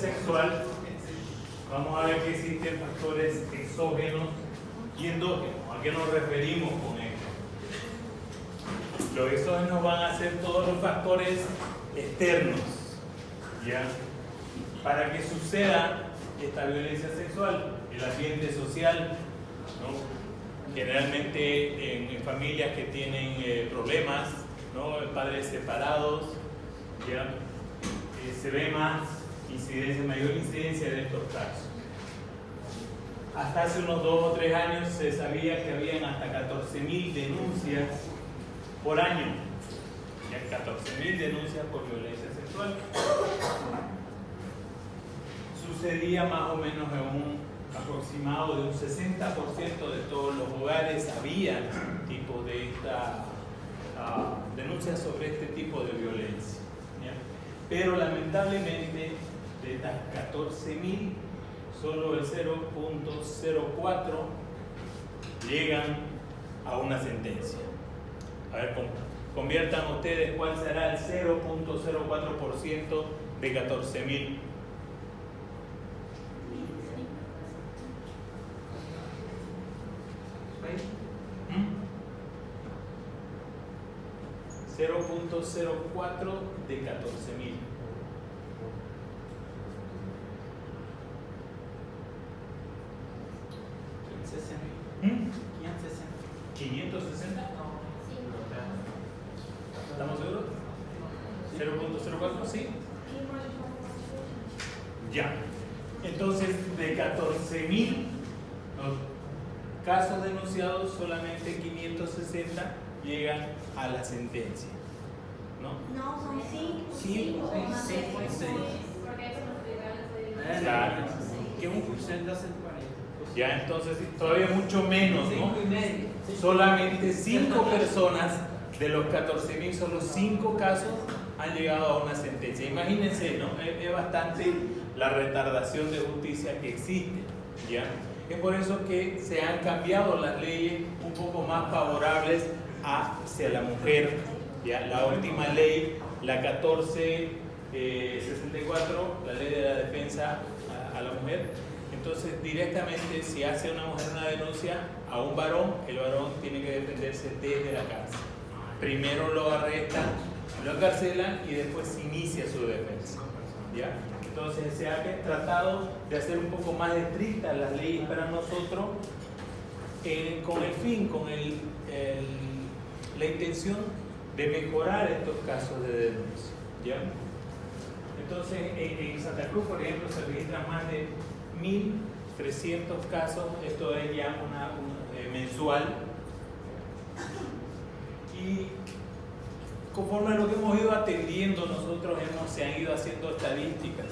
Sexual, vamos a ver que existen factores exógenos y endógenos. ¿A qué nos referimos con esto? Los exógenos van a ser todos los factores externos, ¿ya? Para que suceda esta violencia sexual, el ambiente social, ¿no? Generalmente en familias que tienen problemas, ¿no? Padres separados, ¿ya? Se ve más incidencia, mayor incidencia de estos casos. Hasta hace unos 2 o 3 años se sabía que habían hasta 14.000 denuncias por año. Ya 14.000 denuncias por violencia sexual. Sucedía más o menos en un aproximado de un 60% de todos los hogares había tipo de esta denuncias sobre este tipo de violencia. ¿Ya? Pero lamentablemente de estas 14.000, solo el 0.04 llegan a una sentencia. A ver, conviertan ustedes cuál será el 0.04% de 14.000. ¿0.04 de 14.000? 560. ¿Estamos seguros? 0.04, ¿sí? Ya. Entonces, de 14.000 casos denunciados, solamente 560 llegan a la sentencia. ¿No? No, son 5. 5, 6. Claro. Que 1% hace 40. Ya, entonces todavía mucho menos, ¿no? Solamente 5 personas de los 14.000, solo 5 casos han llegado a una sentencia. Imagínense, ¿no? Es bastante la retardación de justicia que existe, ¿ya? Es por eso que se han cambiado las leyes un poco más favorables hacia la mujer, ¿ya? La última ley, la 1464, la ley de la defensa a la mujer. Entonces, directamente, si hace una mujer una denuncia a un varón, el varón tiene que defenderse desde la cárcel. Primero lo arrestan, lo encarcelan y después inicia su defensa, ¿ya? Entonces, se ha tratado de hacer un poco más estrictas las leyes para nosotros con el fin, con la intención de mejorar estos casos de denuncia, ¿ya? Entonces, en Santa Cruz, por ejemplo, se registran más de 1.300 casos, esto es ya una mensual, y conforme a lo que hemos ido atendiendo nosotros se han ido haciendo estadísticas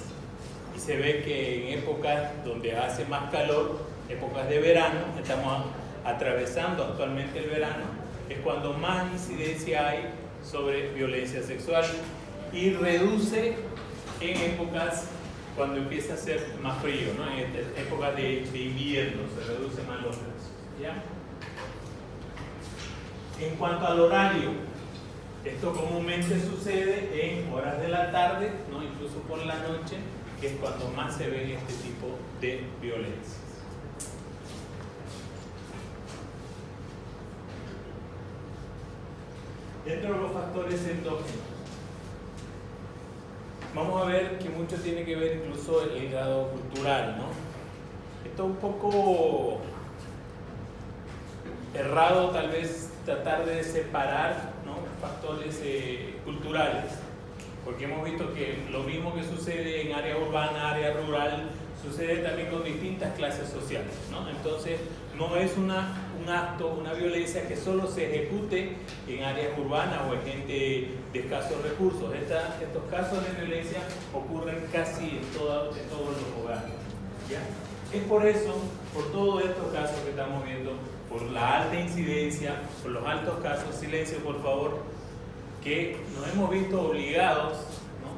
y se ve que en épocas donde hace más calor, épocas de verano, estamos atravesando actualmente el verano, es cuando más incidencia hay sobre violencia sexual y reduce en épocas cuando empieza a ser más frío, ¿no? En épocas de invierno se reduce más los casos, ¿ya? En cuanto al horario, esto comúnmente sucede en horas de la tarde, ¿no? Incluso por la noche, que es cuando más se ve este tipo de violencias. Dentro de los factores endógenos, vamos a ver que mucho tiene que ver incluso el grado cultural, ¿no? Esto es un poco errado tal vez tratar de separar, ¿no? Factores culturales, porque hemos visto que lo mismo que sucede en área urbana, área rural, sucede también con distintas clases sociales, ¿no? Entonces no es un acto, una violencia que solo se ejecute en áreas urbanas o en gente de escasos recursos. Estos casos de violencia ocurren casi en todos los hogares, ¿ya? Es por eso, por todos estos casos que estamos viendo, por la alta incidencia, por los altos casos, silencio por favor, que nos hemos visto obligados, ¿no?,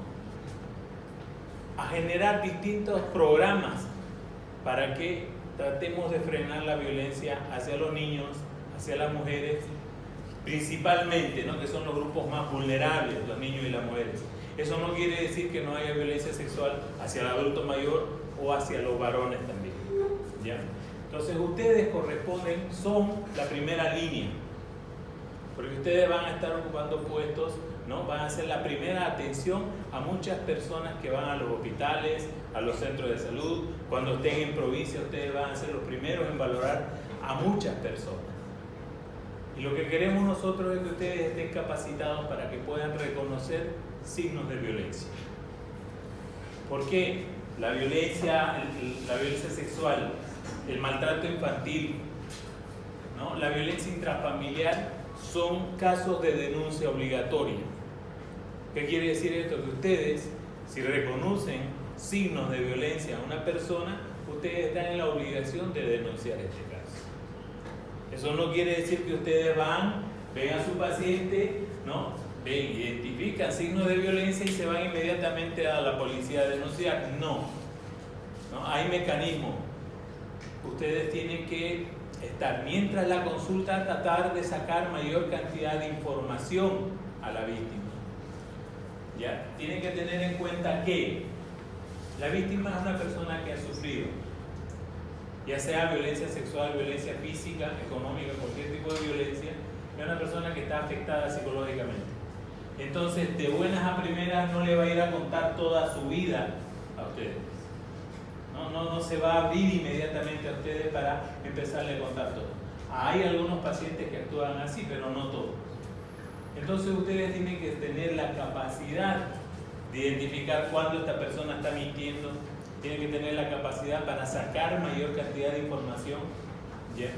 a generar distintos programas para que tratemos de frenar la violencia hacia los niños, hacia las mujeres, principalmente, ¿no?, que son los grupos más vulnerables, los niños y las mujeres. Eso no quiere decir que no haya violencia sexual hacia el adulto mayor o hacia los varones también, ¿ya? Entonces ustedes corresponden, son la primera línea, porque ustedes van a estar ocupando puestos, ¿no? Van a hacer la primera atención a muchas personas que van a los hospitales, a los centros de salud. Cuando estén en provincia, ustedes van a ser los primeros en valorar a muchas personas. Y lo que queremos nosotros es que ustedes estén capacitados para que puedan reconocer signos de violencia. ¿Por qué? La violencia sexual, el maltrato infantil, ¿no? La violencia intrafamiliar son casos de denuncia obligatoria. ¿Qué quiere decir esto? Que ustedes, si reconocen signos de violencia a una persona, ustedes están en la obligación de denunciar este caso. Eso no quiere decir que ustedes ven a su paciente, ¿no? Identifican signos de violencia y se van inmediatamente a la policía a denunciar. No. Hay mecanismos. Ustedes tienen que estar, mientras la consulta, tratar de sacar mayor cantidad de información a la víctima. ¿Ya? Tienen que tener en cuenta que la víctima es una persona que ha sufrido, ya sea violencia sexual, violencia física, económica, cualquier tipo de violencia, es una persona que está afectada psicológicamente. Entonces, de buenas a primeras no le va a ir a contar toda su vida a ustedes. No se va a abrir inmediatamente a ustedes para empezarle a contar todo. Hay algunos pacientes que actúan así, pero no todos. Entonces ustedes tienen que tener la capacidad de identificar cuándo esta persona está mintiendo, tienen que tener la capacidad para sacar mayor cantidad de información, ¿ya?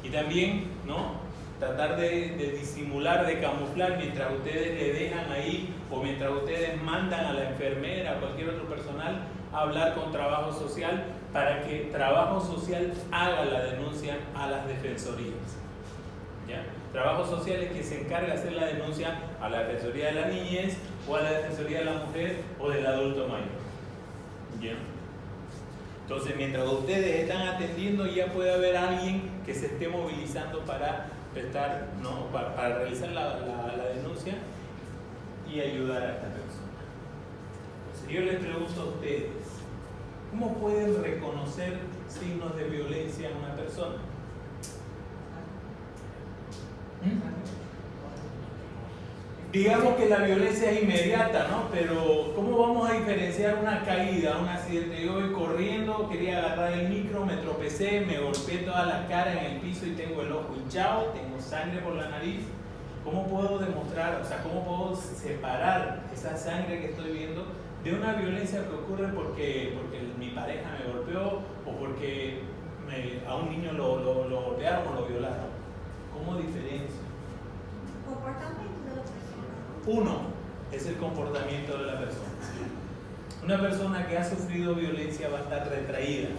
Y también, ¿no?, tratar de disimular, de camuflar mientras ustedes le dejan ahí o mientras ustedes mandan a la enfermera o cualquier otro personal a hablar con trabajo social para que trabajo social haga la denuncia a las defensorías, ¿ya? Trabajo social es que se encarga de hacer la denuncia a la Defensoría de la Niñez o a la Defensoría de la Mujer o del adulto mayor, ¿ya? Entonces, mientras ustedes están atendiendo, ya puede haber alguien que se esté movilizando para prestar, ¿no?, para realizar la denuncia y ayudar a esta persona. Entonces, yo les pregunto a ustedes, ¿cómo pueden reconocer signos de violencia en una persona? Digamos que la violencia es inmediata, ¿no? Pero ¿cómo vamos a diferenciar una caída, un accidente? Yo voy corriendo, quería agarrar el micro, me tropecé, me golpeé toda la cara en el piso y tengo el ojo hinchado, tengo sangre por la nariz. ¿Cómo puedo demostrar, cómo puedo separar esa sangre que estoy viendo de una violencia que ocurre porque mi pareja me golpeó o porque a un niño lo golpearon o lo violaron? ¿Cómo diferencio? Comportamiento de la persona. Uno es el comportamiento de la persona. Una persona que ha sufrido violencia va a estar retraída.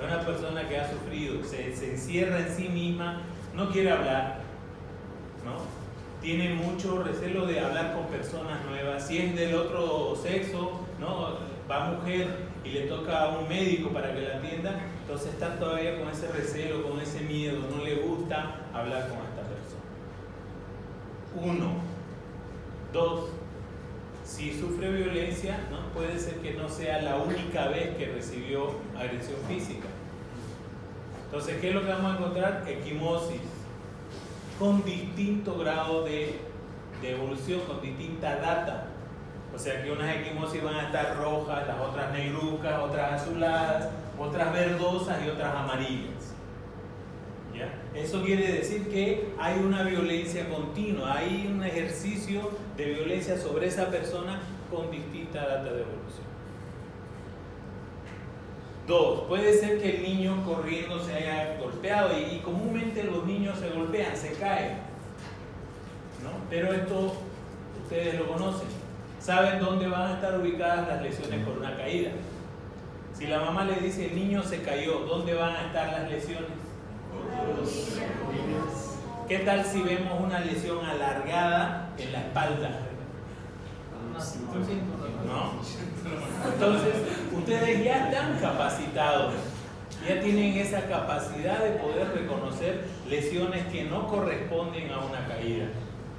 Una persona que ha sufrido se encierra en sí misma, no quiere hablar, ¿no? Tiene mucho recelo de hablar con personas nuevas. Si es del otro sexo, ¿no?, va mujer y le toca a un médico para que la atienda, entonces está todavía con ese recelo, con ese miedo, no le gusta hablar con esta persona. Uno. Dos, si sufre violencia, ¿no?, puede ser que no sea la única vez que recibió agresión física. Entonces, ¿qué es lo que vamos a encontrar? Equimosis, con distinto grado de evolución, con distinta data. O sea que unas equimosis van a estar rojas, las otras negruzcas, otras azuladas, otras verdosas y otras amarillas. ¿Ya? Eso quiere decir que hay una violencia continua, hay un ejercicio de violencia sobre esa persona con distinta data de evolución. Dos, puede ser que el niño corriendo se haya golpeado y comúnmente los niños se golpean, se caen, ¿no? Pero esto ustedes lo conocen, saben dónde van a estar ubicadas las lesiones por una caída. Si la mamá le dice el niño se cayó, ¿dónde van a estar las lesiones? ¿Qué tal si vemos una lesión alargada en la espalda? ¿No? Entonces, ustedes ya están capacitados, ya tienen esa capacidad de poder reconocer lesiones que no corresponden a una caída.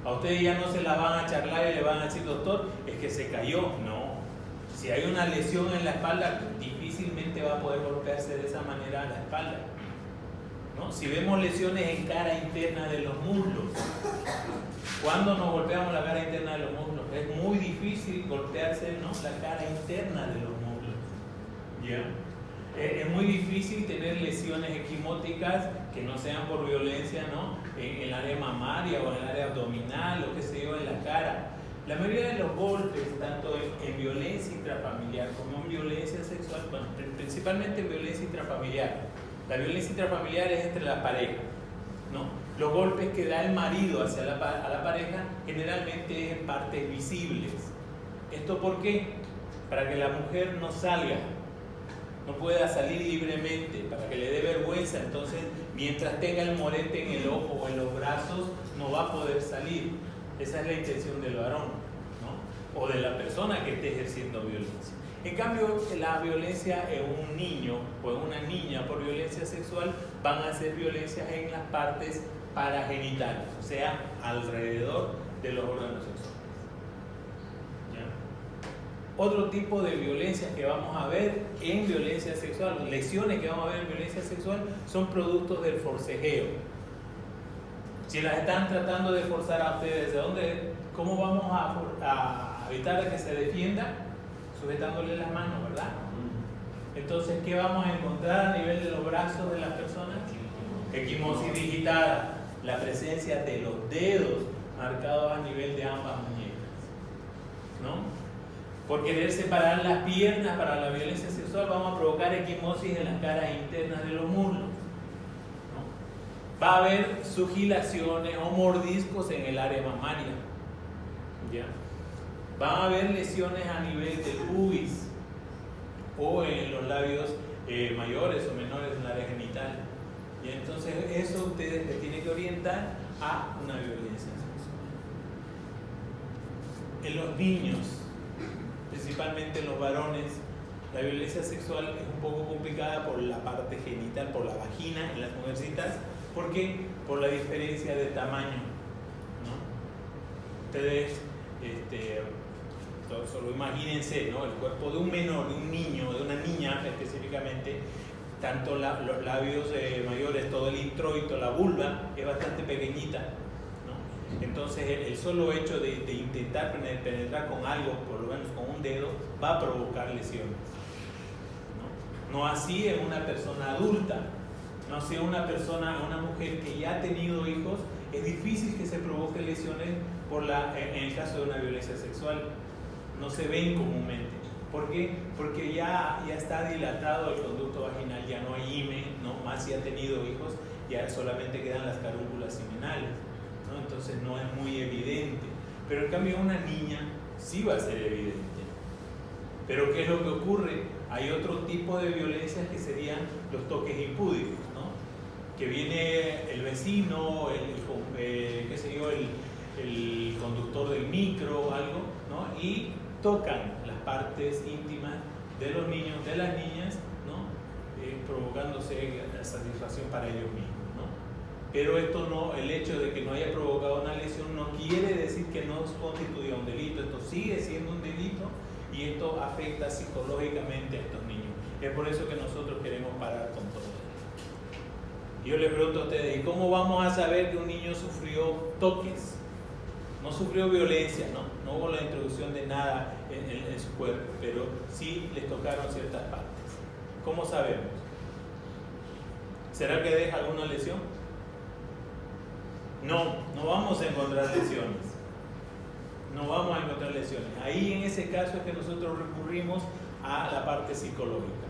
A ustedes ya no se la van a charlar y le van a decir, doctor, es que se cayó. No. Si hay una lesión en la espalda, difícilmente va a poder golpearse de esa manera a la espalda, ¿no? Si vemos lesiones en cara interna de los muslos, ¿cuándo nos golpeamos la cara interna de los muslos? Es muy difícil golpearse, ¿no?, la cara interna de los muslos. ¿Ya? Es muy difícil tener lesiones equimóticas que no sean por violencia, ¿no?, en el área mamaria o en el área abdominal o qué sé yo, en la cara. La mayoría de los golpes, tanto en violencia intrafamiliar como en violencia sexual, bueno, principalmente en violencia intrafamiliar. La violencia intrafamiliar es entre la pareja, ¿no? Los golpes que da el marido hacia a la pareja generalmente es en partes visibles. ¿Esto por qué? Para que la mujer no salga, no pueda salir libremente, para que le dé vergüenza. Entonces, mientras tenga el morete en el ojo o en los brazos, no va a poder salir. Esa es la intención del varón, ¿no?, o de la persona que esté ejerciendo violencia. En cambio, la violencia en un niño o en una niña por violencia sexual van a ser violencias en las partes paragenitales, o sea, alrededor de los órganos sexuales. ¿Ya? Otro tipo de violencia que vamos a ver en violencia sexual, lesiones que vamos a ver en violencia sexual, son productos del forcejeo. Si las están tratando de forzar a ustedes, ¿cómo vamos a evitar que se defienda? Sujetándole las manos, ¿verdad? Entonces, ¿qué vamos a encontrar a nivel de los brazos de las personas? Equimosis digitada, la presencia de los dedos marcados a nivel de ambas muñecas, ¿no? Por querer separar las piernas para la violencia sexual vamos a provocar equimosis en las caras internas de los muslos, ¿no? Va a haber sugilaciones o mordiscos en el área mamaria, ¿ya? Va a haber lesiones a nivel del pubis o en los labios mayores o menores en el área genital. Y entonces eso ustedes les tienen que orientar a una violencia sexual. En los niños, principalmente en los varones, la violencia sexual es un poco complicada por la parte genital, por la vagina en las mujercitas. ¿Por qué? Por la diferencia de tamaño, ¿no? Ustedes solo imagínense, ¿no?, el cuerpo de un menor, de un niño, de una niña específicamente, tanto los labios mayores, todo el introito, la vulva es bastante pequeñita, ¿no? Entonces el solo hecho de intentar penetrar con algo, por lo menos con un dedo, va a provocar lesiones, ¿no? No así en una persona adulta, no así en una mujer que ya ha tenido hijos, es difícil que se provoque lesiones en el caso de una violencia sexual. No se ven comúnmente. ¿Por qué? Porque ya está dilatado el conducto vaginal, ya no hay himen, ¿no? Más si ha tenido hijos, ya solamente quedan las carúnculas seminales, ¿no? Entonces no es muy evidente. Pero en cambio una niña sí va a ser evidente. Pero ¿qué es lo que ocurre? Hay otro tipo de violencias que serían los toques impúdicos, ¿no? Que viene el vecino, qué sé yo, el conductor del micro o algo, ¿no? Y tocan las partes íntimas de los niños, de las niñas, ¿no? Provocándose la satisfacción para ellos mismos, ¿no? Pero esto no, el hecho de que no haya provocado una lesión no quiere decir que no constituya un delito. Esto sigue siendo un delito y esto afecta psicológicamente a estos niños. Es por eso que nosotros queremos parar con todo esto. Yo les pregunto a ustedes, ¿y cómo vamos a saber que un niño sufrió toques? No sufrió violencia, no hubo la introducción de nada en su cuerpo, pero sí les tocaron ciertas partes. ¿Cómo sabemos? ¿Será que deja alguna lesión? No vamos a encontrar lesiones. No vamos a encontrar lesiones. Ahí en ese caso es que nosotros recurrimos a la parte psicológica.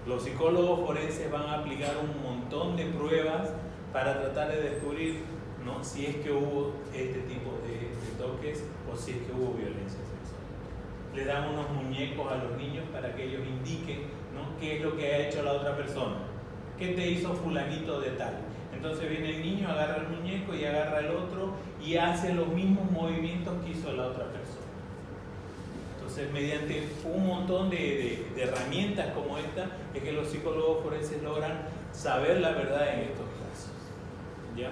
Los psicólogos forenses van a aplicar un montón de pruebas para tratar de descubrir, ¿no?, si es que hubo este tipo de toques o si es que hubo violencia sexual. Le dan unos muñecos a los niños para que ellos indiquen, ¿no?, qué es lo que ha hecho la otra persona. ¿Qué te hizo fulanito de tal? Entonces viene el niño, agarra el muñeco y agarra el otro y hace los mismos movimientos que hizo la otra persona. Entonces, mediante un montón de herramientas como esta, es que los psicólogos forenses logran saber la verdad en estos casos. ¿Ya?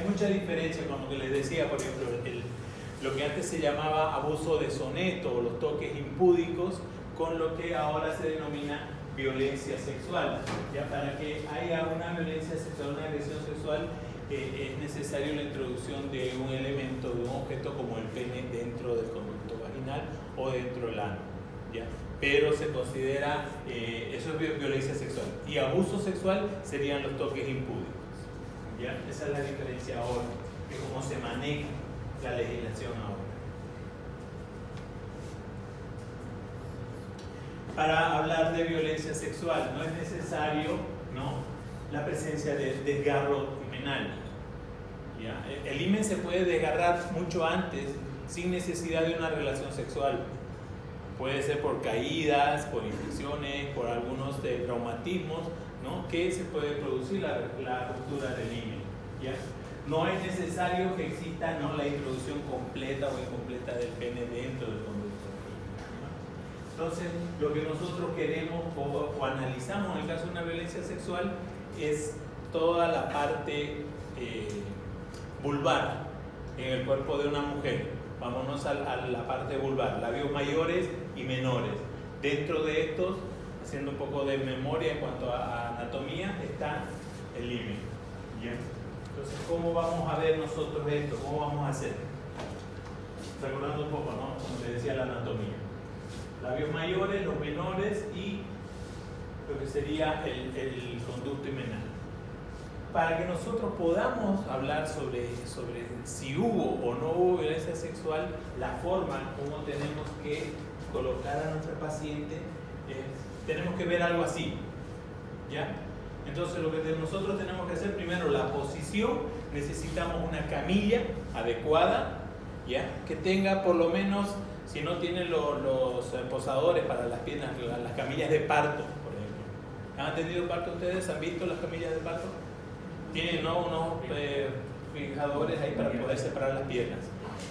Hay mucha diferencia con lo que les decía, por ejemplo, lo que antes se llamaba abuso deshonesto o los toques impúdicos, con lo que ahora se denomina violencia sexual. Ya para que haya una violencia sexual, una agresión sexual, es necesario la introducción de un elemento, de un objeto como el pene dentro del conducto vaginal o dentro del ano, ¿ya? Pero se considera, eso es violencia sexual. Y abuso sexual serían los toques impúdicos, ¿ya? Esa es la diferencia ahora, que cómo se maneja la legislación ahora. Para hablar de violencia sexual no es necesario, ¿no?, la presencia de desgarro himenal. ¿Ya? El himen se puede desgarrar mucho antes sin necesidad de una relación sexual. Puede ser por caídas, por infecciones, por algunos traumatismos, ¿no?, que se puede producir la ruptura del himen. ¿Ya? No es necesario que exista, ¿no?, la introducción completa o incompleta del pene dentro del conducto. Entonces, lo que nosotros queremos o analizamos en el caso de una violencia sexual es toda la parte vulvar en el cuerpo de una mujer. Vámonos a la parte vulvar, labios mayores y menores. Dentro de estos, haciendo un poco de memoria en cuanto a anatomía, está el himen. ¿Bien? Entonces, ¿cómo vamos a ver nosotros esto? ¿Cómo vamos a hacer? Recordando un poco, ¿no?, como les decía, la anatomía. Labios mayores, los menores y lo que sería el conducto himenal. Para que nosotros podamos hablar sobre si hubo o no hubo violencia sexual, la forma como tenemos que colocar a nuestra paciente, tenemos que ver algo así, ¿ya? Entonces lo que nosotros tenemos que hacer primero, la posición, necesitamos una camilla adecuada, ¿ya?, que tenga por lo menos, si no tiene los posadores para las piernas, las camillas de parto, por ejemplo. ¿Han tenido parto ustedes? ¿Han visto las camillas de parto? Tienen, ¿no?, unos fijadores ahí para poder separar las piernas,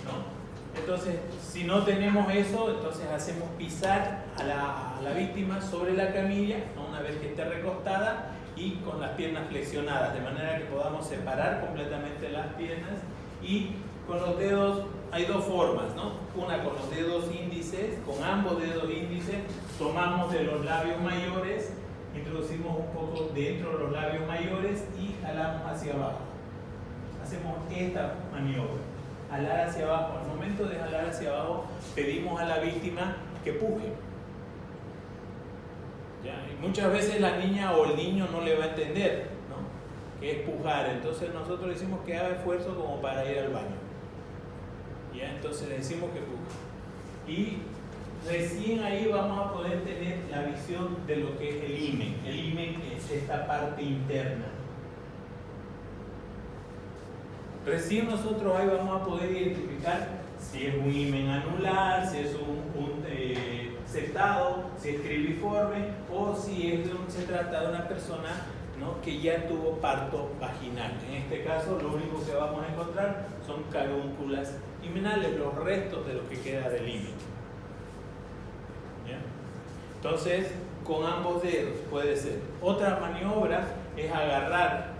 ¿no? Entonces, si no tenemos eso, entonces hacemos pisar a la víctima sobre la camilla, ¿no?, una vez que esté recostada y con las piernas flexionadas, de manera que podamos separar completamente las piernas. Y con los dedos, hay dos formas, ¿no? Una con los dedos índices, con ambos dedos índices, tomamos de los labios mayores, introducimos un poco dentro de los labios mayores y jalamos hacia abajo. Hacemos esta maniobra, jalar hacia abajo. Al momento de jalar hacia abajo, pedimos a la víctima que puje. ¿Ya? Y muchas veces la niña o el niño no le va a entender, ¿no?, que es pujar. Entonces nosotros decimos que haga esfuerzo como para ir al baño. ¿Ya? Entonces le decimos que puje. Y recién ahí vamos a poder tener la visión de lo que es el himen. El himen es esta parte interna. Recién nosotros ahí vamos a poder identificar si es un himen anular, si es un septado, si es cribiforme o si se trata de una persona, ¿no?, que ya tuvo parto vaginal. En este caso, lo único que vamos a encontrar son carúnculas himenales, los restos de lo que queda del himen. ¿Ya? Entonces, con ambos dedos puede ser. Otra maniobra es agarrar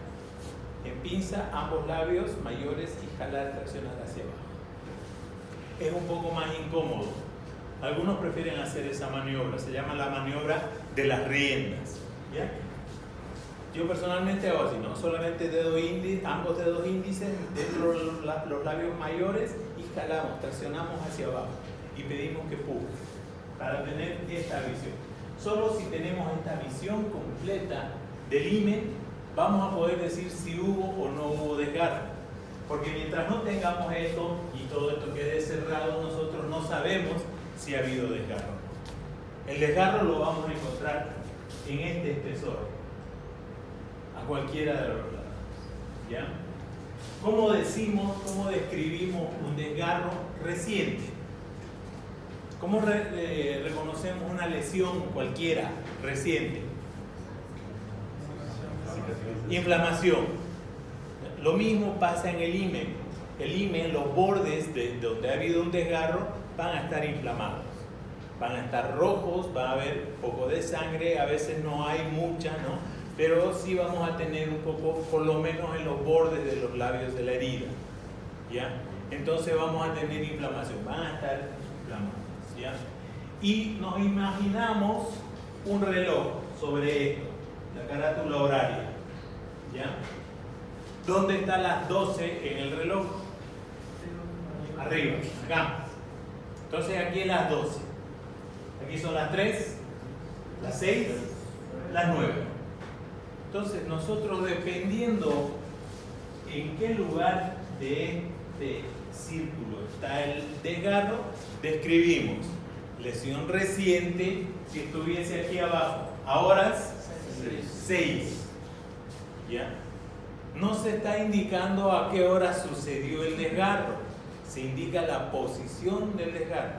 en pinza ambos labios mayores y jalar, traccionar hacia abajo. Es un poco más incómodo. Algunos prefieren hacer esa maniobra, se llama la maniobra de las riendas. ¿Ya? Yo personalmente hago así, ¿no? Solamente ambos dedos índices dentro de los labios mayores y jalamos, traccionamos hacia abajo y pedimos que puje para tener esta visión. Solo si tenemos esta visión completa del himen, vamos a poder decir si hubo o no hubo desgarro. Porque mientras no tengamos esto y todo esto quede cerrado, nosotros no sabemos si ha habido desgarro. El desgarro lo vamos a encontrar en este espesor, a cualquiera de los lados. ¿Ya? ¿Cómo describimos un desgarro reciente? ¿Cómo reconocemos una lesión cualquiera reciente? Inflamación. Lo mismo pasa en el himen. El himen, los bordes de donde ha habido un desgarro van a estar inflamados, van a estar rojos, va a haber poco de sangre, a veces no hay mucha, ¿no?, pero sí vamos a tener un poco, por lo menos en los bordes de los labios de la herida, ¿ya? Entonces vamos a tener inflamación, van a estar inflamados, ¿ya? Y nos imaginamos un reloj sobre esto, la carátula horaria, ¿ya? ¿Dónde están las 12 en el reloj? Arriba, acá. Entonces aquí en las 12. Aquí son las 3, las 6, las 9. Entonces nosotros, dependiendo en qué lugar de este círculo está el desgarro, describimos lesión reciente. Si estuviese aquí abajo, ahora 6, ¿ya? No se está indicando a qué hora sucedió el desgarro, se indica la posición del desgarro.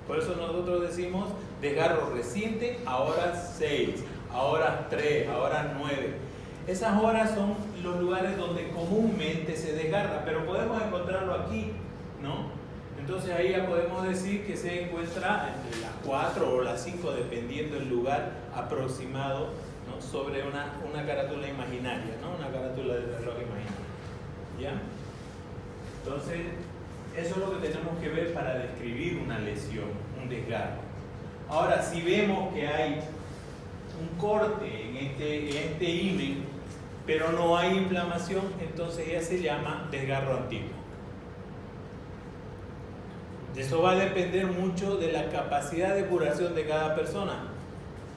Por eso nosotros decimos desgarro reciente, ahora 6, ahora 3, ahora 9. Esas horas son los lugares donde comúnmente se desgarra, pero podemos encontrarlo aquí, ¿no? Entonces ahí ya podemos decir que se encuentra entre las 4 o las 5, dependiendo del lugar aproximado, ¿no? Sobre una carátula imaginaria, ¿no? Una carátula del reloj imaginario, ¿ya? Entonces, eso es lo que tenemos que ver para describir una lesión, un desgarro. Ahora, si vemos que hay un corte en este imen, pero no hay inflamación, entonces ya se llama desgarro antiguo. Eso va a depender mucho de la capacidad de curación de cada persona.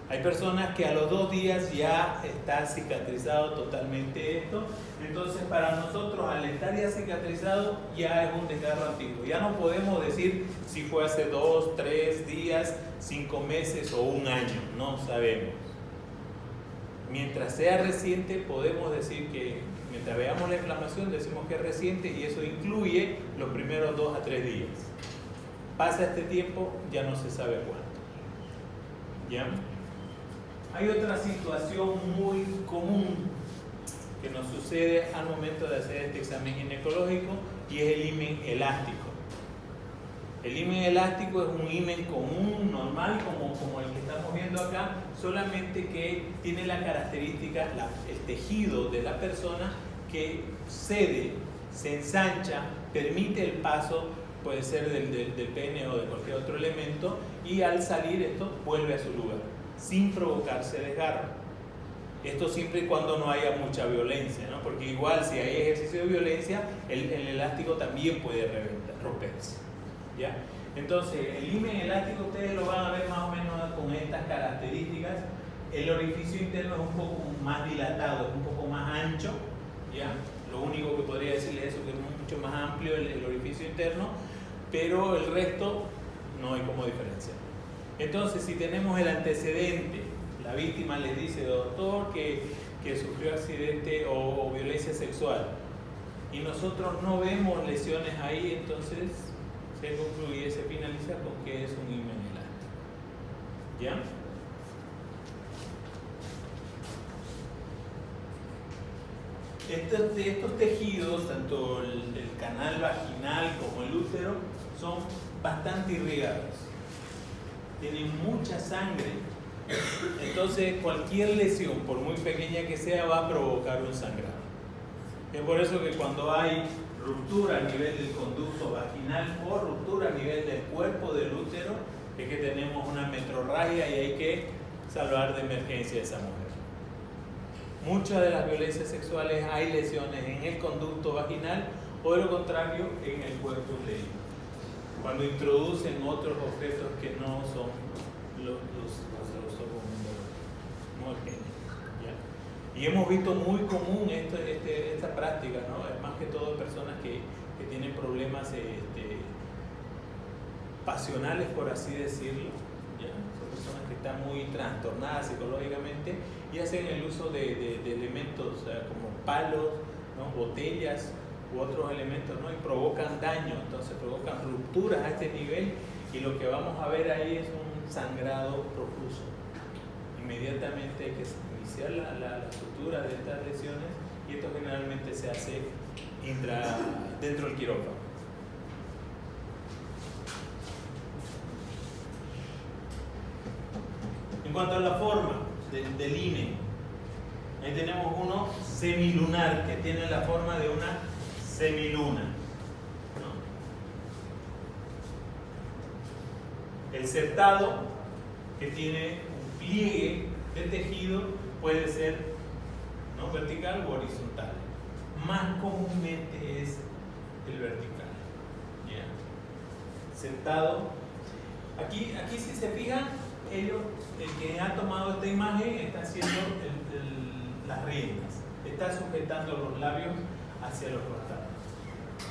Hay personas que a los 2 días ya está cicatrizado totalmente esto. Entonces, para nosotros, al estar ya cicatrizado, ya es un desgarro antiguo. Ya no podemos decir si fue hace 2, 3 días, 5 meses o un año. No sabemos. Mientras sea reciente, podemos decir que, mientras veamos la inflamación, decimos que es reciente, y eso incluye los primeros 2 a 3 días. Pasa este tiempo, ya no se sabe cuánto. ¿Ya? Hay otra situación muy común que nos sucede al momento de hacer este examen ginecológico, y es el himen elástico. El himen elástico es un himen común, normal, como el que estamos viendo acá, solamente que tiene la característica, el tejido de la persona, que cede, se ensancha, permite el paso, puede ser del pene o de cualquier otro elemento, y al salir esto vuelve a su lugar, sin provocarse desgarro. Esto siempre y cuando no haya mucha violencia, ¿no? Porque igual si hay ejercicio de violencia, el elástico también puede romperse, ¿ya? Entonces, el himen elástico ustedes lo van a ver más o menos con estas características. El orificio interno es un poco más dilatado, es un poco más ancho, ¿ya? Lo único que podría decirles es eso, que es mucho más amplio el orificio interno, pero el resto no hay como diferencia. Entonces, si tenemos el antecedente, la víctima les dice, doctor, que sufrió accidente o violencia sexual, y nosotros no vemos lesiones ahí, entonces se concluye, se finaliza con que es un himen elástico. ¿Ya? Estos tejidos, tanto el canal vaginal como el útero, son bastante irrigados. Tienen mucha sangre. Entonces, cualquier lesión, por muy pequeña que sea, va a provocar un sangrado. Es por eso que cuando hay ruptura a nivel del conducto vaginal o ruptura a nivel del cuerpo del útero, es que tenemos una metrorragia y hay que salvar de emergencia a esa mujer. Muchas de las violencias sexuales hay lesiones en el conducto vaginal o, de lo contrario, en el cuerpo uterino, cuando introducen otros objetos que no son los y hemos visto muy común esta práctica, ¿no? Es más que todo en personas que tienen problemas pasionales, por así decirlo, ¿ya? Son personas que están muy trastornadas psicológicamente y hacen el uso de elementos, o sea, como palos, ¿no? Botellas u otros elementos, ¿no? Y provocan daño, entonces provocan rupturas a este nivel, y lo que vamos a ver ahí es un sangrado profuso. Inmediatamente hay que iniciar la sutura de estas lesiones, y esto generalmente se hace dentro del quirófano. En cuanto a la forma del himen, Ahí tenemos uno semilunar, que tiene la forma de una semiluna, ¿no? El septado, que tiene un pliegue de tejido, puede ser, ¿no?, vertical o horizontal. Más comúnmente es el vertical. ¿Ya? Septado. Aquí si se fijan, el que ha tomado esta imagen está haciendo las riendas, está sujetando los labios hacia los costados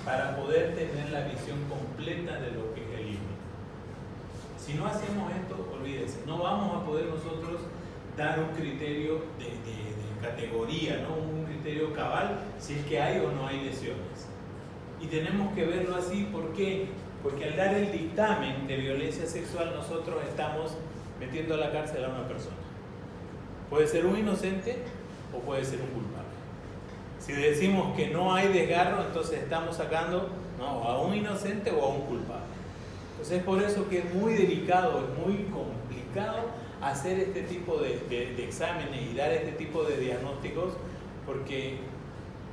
para poder tener la visión completa de lo que es el himno. Si no hacemos esto, olvídense, no vamos a poder nosotros dar un criterio de categoría, ¿no?, un criterio cabal, si es que hay o no hay lesiones. Y tenemos que verlo así, ¿por qué? Porque al dar el dictamen de violencia sexual, nosotros estamos metiendo a la cárcel a una persona. Puede ser un inocente o puede ser un culpable. Si decimos que no hay desgarro, entonces estamos sacando, ¿no?, a un inocente o a un culpable. Entonces es por eso que es muy delicado, es muy complicado hacer este tipo de exámenes y dar este tipo de diagnósticos, porque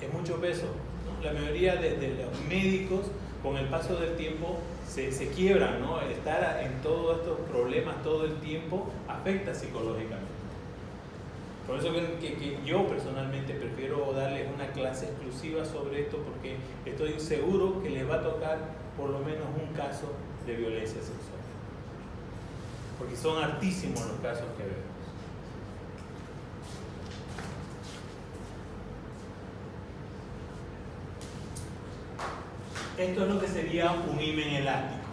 es mucho peso, ¿no? La mayoría de los médicos, con el paso del tiempo, se quiebran, ¿no? Estar en todos estos problemas todo el tiempo afecta psicológicamente. Por eso que yo personalmente prefiero darles una clase exclusiva sobre esto, porque estoy seguro que les va a tocar por lo menos un caso de violencia sexual. Porque son hartísimos los casos que vemos. Esto es lo que sería un himen elástico,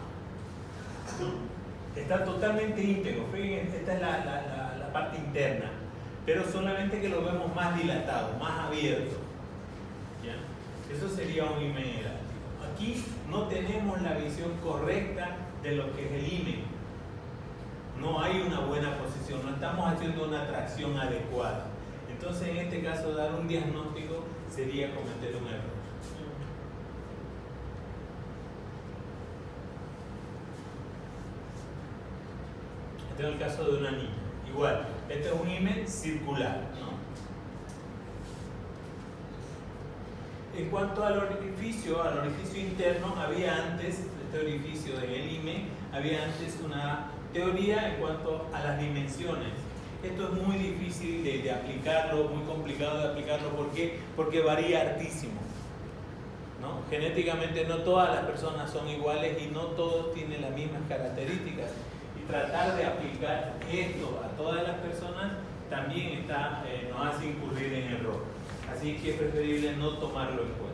¿no? Está totalmente íntegro. Fíjense, esta es la parte interna, pero solamente que lo vemos más dilatado, más abierto, ¿ya? Eso sería un himen elástico. Aquí no tenemos la visión correcta de lo que es el himen. No hay una buena posición, no estamos haciendo una tracción adecuada. Entonces, en este caso, dar un diagnóstico sería cometer un error. Este es el caso de una niña. Igual, este es un himen circular, ¿no? En cuanto al orificio interno, había antes, este orificio del himen, había antes una teoría en cuanto a las dimensiones. Esto es muy difícil de aplicarlo, muy complicado de aplicarlo. ¿Por qué? Porque varía hartísimo, ¿no? Genéticamente no todas las personas son iguales y no todos tienen las mismas características. Y tratar de aplicar esto a todas las personas también nos hace incurrir en error. Así que es preferible no tomarlo en cuenta.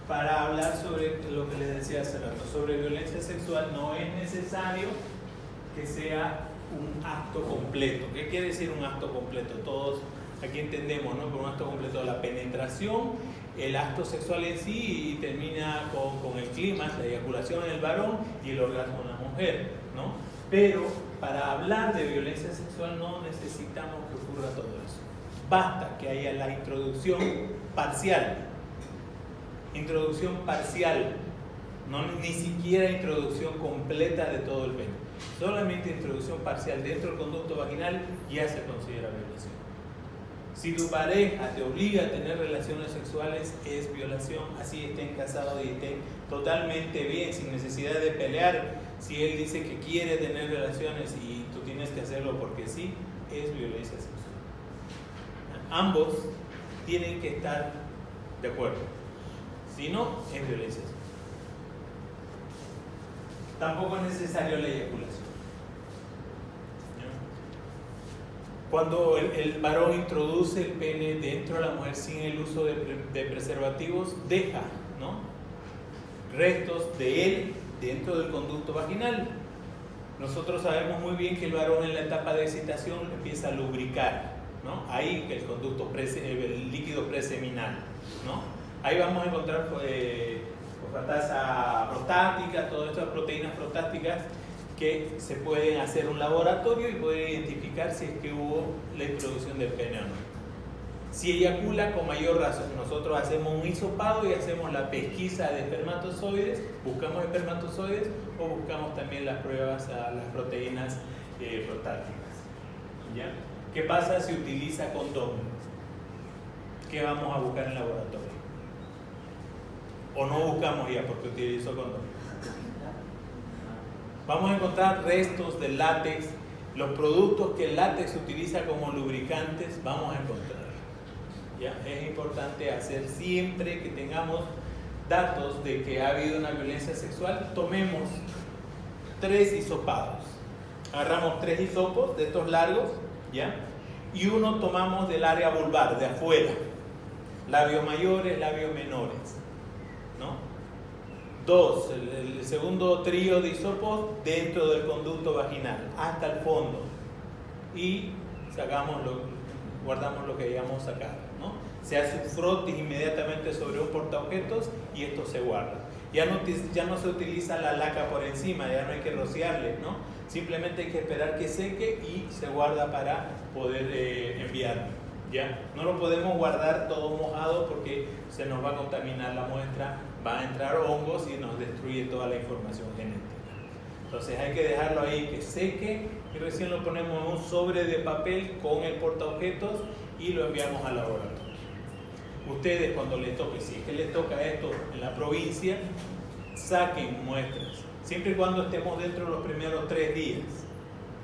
Para hablar sobre lo que les decía hace rato, sobre violencia sexual, no es necesario que sea un acto completo. ¿Qué quiere decir un acto completo? Todos aquí entendemos, ¿no?, por un acto completo la penetración, el acto sexual en sí, y termina con el clímax, la eyaculación en el varón y el orgasmo en la mujer, ¿no? Pero para hablar de violencia sexual no necesitamos que ocurra todo eso. Basta que haya la introducción parcial. Introducción parcial, ni siquiera introducción completa de todo el pene. Solamente introducción parcial dentro del conducto vaginal ya se considera violación. Si tu pareja te obliga a tener relaciones sexuales, es violación, así estén casados y estén totalmente bien, sin necesidad de pelear. Si él dice que quiere tener relaciones y tú tienes que hacerlo porque sí, es violencia sexual. Ambos tienen que estar de acuerdo. Si no, es violencia sexual. Tampoco es necesario la eyaculación. Cuando el varón introduce el pene dentro de la mujer sin el uso de preservativos, deja, ¿no?, restos de él dentro del conducto vaginal. Nosotros sabemos muy bien que el varón en la etapa de excitación empieza a lubricar, ¿no? Ahí el conducto, el líquido preseminal, ¿no? Ahí vamos a encontrar fosfatasa prostática, todas estas proteínas prostáticas que se pueden hacer un laboratorio y poder identificar si es que hubo la introducción del pene o no. Si eyacula, con mayor razón, nosotros hacemos un hisopado y hacemos la pesquisa de espermatozoides, buscamos espermatozoides o buscamos también las pruebas a las proteínas prostáticas. ¿Ya? ¿Qué pasa si utiliza condón? ¿Qué vamos a buscar en el laboratorio? ¿O no buscamos ya porque utilizó condón? Vamos a encontrar restos de látex, los productos que el látex utiliza como lubricantes, vamos a encontrar. ¿Ya? Es importante hacer siempre que tengamos datos de que ha habido una violencia sexual, tomemos 3 hisopados. Agarramos 3 hisopos de estos largos, ¿ya? Y uno tomamos del área vulvar, de afuera, labios mayores, labios menores, ¿no? 2, el segundo trío de hisopos dentro del conducto vaginal, hasta el fondo. Y guardamos lo que hayamos sacado, ¿no? Se hace un frotis inmediatamente sobre un portaobjetos y esto se guarda. Ya no se utiliza la laca por encima, ya no hay que rociarle, ¿no? Simplemente hay que esperar que seque y se guarda para poder enviarlo, ¿ya? No lo podemos guardar todo mojado porque se nos va a contaminar la muestra, va a entrar hongos y nos destruye toda la información genética. Entonces hay que dejarlo ahí que seque y recién lo ponemos en un sobre de papel con el portaobjetos y lo enviamos al laboratorio. Ustedes cuando les toque, si es que les toca esto en la provincia, saquen muestras, siempre y cuando estemos dentro de los primeros 3 días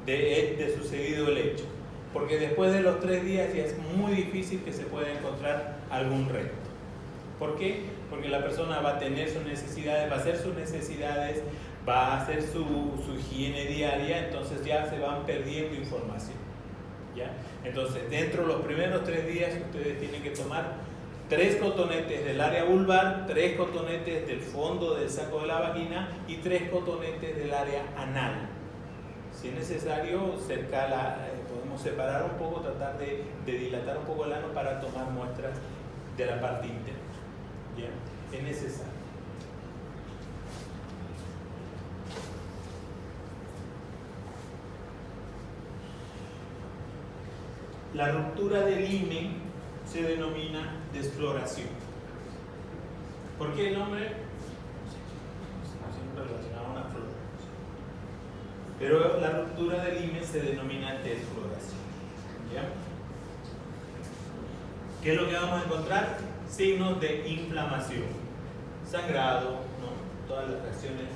de sucedido el hecho, porque después de los 3 días ya es muy difícil que se pueda encontrar algún resto. ¿Por qué? Porque la persona va a tener sus necesidades, va a hacer sus necesidades, va a hacer su higiene diaria, entonces ya se van perdiendo información, ¿ya? Entonces, dentro de los primeros 3 días, ustedes tienen que tomar 3 cotonetes del área vulvar, 3 cotonetes del fondo del saco de la vagina y 3 cotonetes del área anal. Si es necesario, podemos separar un poco, tratar de dilatar un poco el ano para tomar muestras de la parte interna. ¿Ya? Es necesario. La ruptura del himen se denomina desfloración. ¿Por qué el nombre? Siempre relacionado a una flor. Pero la ruptura del himen se denomina desfloración. ¿Ya? ¿Qué es lo que vamos a encontrar? Signos de inflamación, sangrado, ¿no? Todas las reacciones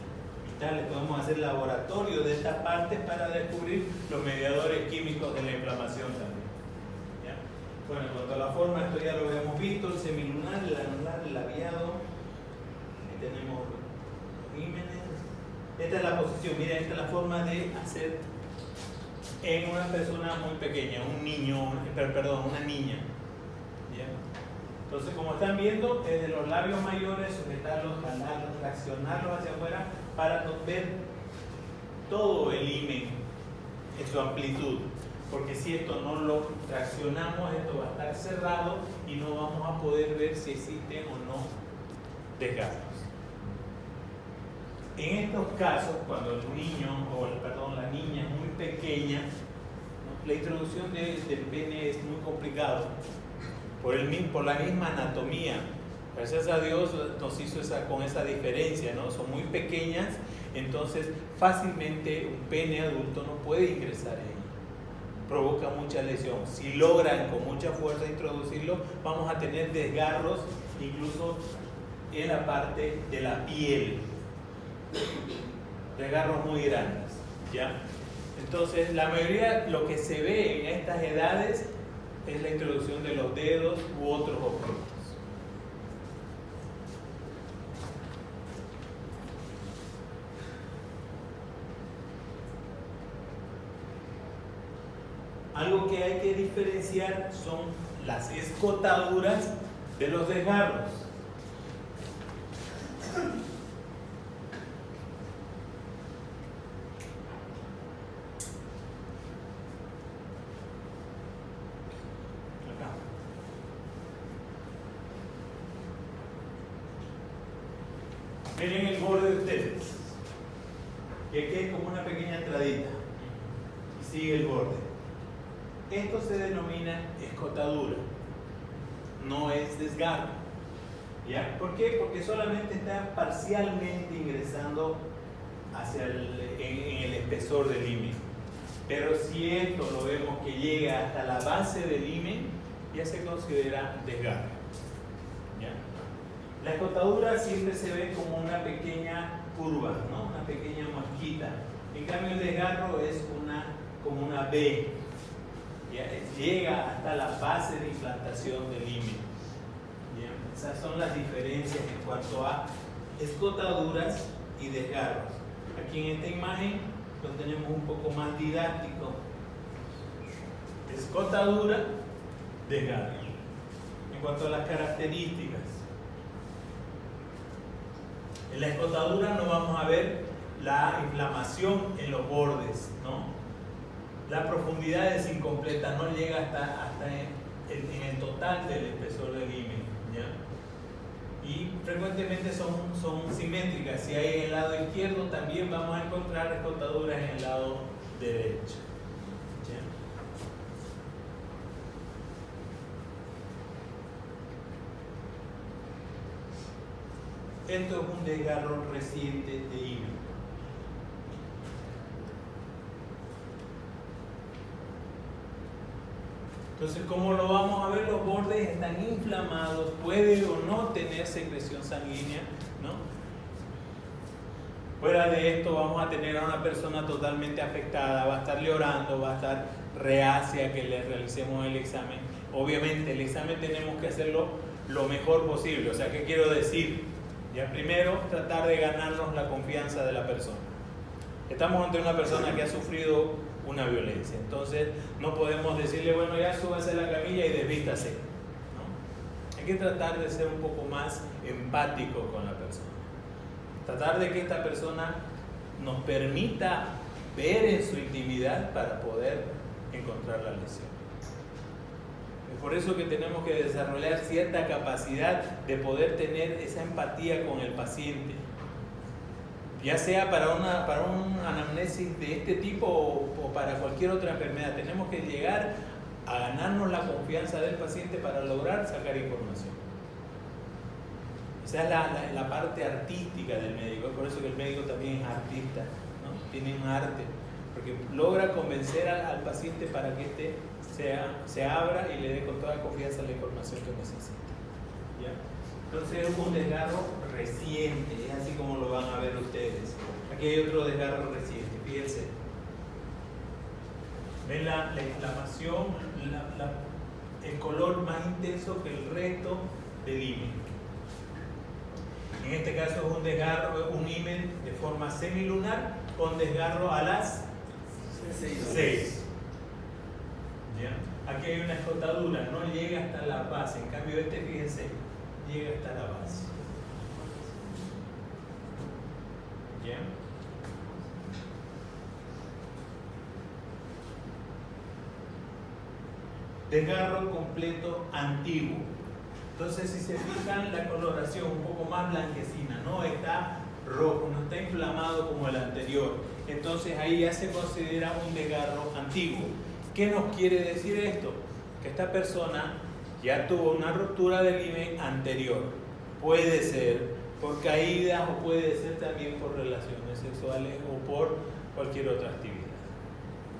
vitales. Podemos hacer laboratorio de estas partes para descubrir los mediadores químicos de la inflamación también. Bueno, en cuanto a la forma, esto ya lo habíamos visto, el semilunar, el anular, el labiado. Ahí tenemos los hímenes. Esta es la posición, miren, esta es la forma de hacer en una persona muy pequeña, un niño, una niña. ¿Ya? Entonces, como están viendo, desde los labios mayores, sujetarlos, jalarlos, traccionarlos hacia afuera para ver todo el himen en su amplitud. Porque si esto no lo traccionamos, esto va a estar cerrado y no vamos a poder ver si existen o no desgarros. En estos casos, cuando el niño la niña es muy pequeña, ¿no? La introducción del pene es muy complicado por la misma anatomía. Gracias a Dios nos hizo con esa diferencia, ¿no? Son muy pequeñas, entonces fácilmente un pene adulto no puede ingresar ahí. Provoca mucha lesión. Si logran con mucha fuerza introducirlo, vamos a tener desgarros incluso en la parte de la piel, desgarros muy grandes, ¿ya? Entonces, la mayoría, lo que se ve en estas edades es la introducción de los dedos u otros objetos. Algo que hay que diferenciar son las escotaduras de los desgarros. Miren el borde de ustedes. Y aquí hay como una pequeña entradita. Y sigue el borde. Esto se denomina escotadura. No es desgarro. ¿Ya? ¿Por qué? Porque solamente está parcialmente ingresando en el espesor del himen. Pero si esto lo vemos que llega hasta la base del himen, ya se considera desgarro. ¿Ya? La escotadura siempre se ve como una pequeña curva, ¿no? Una pequeña mosquita. En cambio el desgarro es como una V. ¿Ya? Llega hasta la base de implantación del himen. ¿Ya? Esas son las diferencias en cuanto a escotaduras y desgarros. Aquí en esta imagen lo tenemos un poco más didáctico. Escotadura, desgarro. En cuanto a las características, en la escotadura no vamos a ver la inflamación en los bordes, ¿no? La profundidad es incompleta, no llega hasta en el total del espesor del himen, ¿ya? Y frecuentemente son simétricas. Si hay en el lado izquierdo, también vamos a encontrar escotaduras en el lado derecho. ¿Ya? Esto es un desgarro reciente de himen. Entonces, ¿cómo lo vamos a ver? Los bordes están inflamados, puede o no tener secreción sanguínea, ¿no? Fuera de esto, vamos a tener a una persona totalmente afectada, va a estar llorando, va a estar reacia a que le realicemos el examen. Obviamente, el examen tenemos que hacerlo lo mejor posible. O sea, ¿qué quiero decir? Ya primero, tratar de ganarnos la confianza de la persona. Estamos ante una persona que ha sufrido una violencia, entonces no podemos decirle, bueno, ya súbase a la camilla y desvístase, ¿no? Hay que tratar de ser un poco más empático con la persona, tratar de que esta persona nos permita ver en su intimidad para poder encontrar la lesión. Es por eso que tenemos que desarrollar cierta capacidad de poder tener esa empatía con el paciente, ya sea para un anamnesis de este tipo o para cualquier otra enfermedad. Tenemos que llegar a ganarnos la confianza del paciente para lograr sacar información. Esa es la parte artística del médico. Es por eso que el médico también es artista, ¿no? Tiene un arte, porque logra convencer al paciente para que éste se abra y le dé con toda confianza la información que necesita. ¿Ya? Entonces es un desgarro reciente, es así como lo van a ver ustedes. Aquí hay otro desgarro reciente, fíjense. Ven la inflamación, el color más intenso que el resto del himen. En este caso es un desgarro, un himen de forma semilunar con desgarro a las 6. ¿Ya? Aquí hay una escotadura, no llega hasta la base. En cambio fíjense, llega hasta la base. ¿Ya? Desgarro completo antiguo. Entonces, si se fijan, la coloración un poco más blanquecina, no está rojo, no está inflamado como el anterior. Entonces, ahí ya se considera un desgarro antiguo. ¿Qué nos quiere decir esto? Que esta persona ya tuvo una ruptura del himen anterior. Puede ser por caídas o puede ser también por relaciones sexuales o por cualquier otra actividad.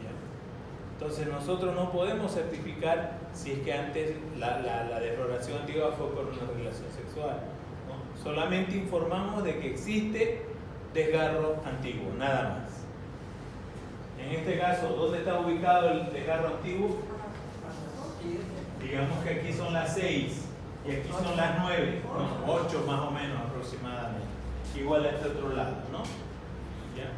¿Ya? Entonces nosotros no podemos certificar si es que antes la defloración antigua fue por una relación sexual, ¿no? Solamente informamos de que existe desgarro antiguo, nada más. En este caso, ¿dónde está ubicado el desgarro antiguo? Digamos que aquí son las 6 y aquí son las 9, no, 8 más o menos aproximadamente. Igual a este otro lado, ¿no? ¿Ya?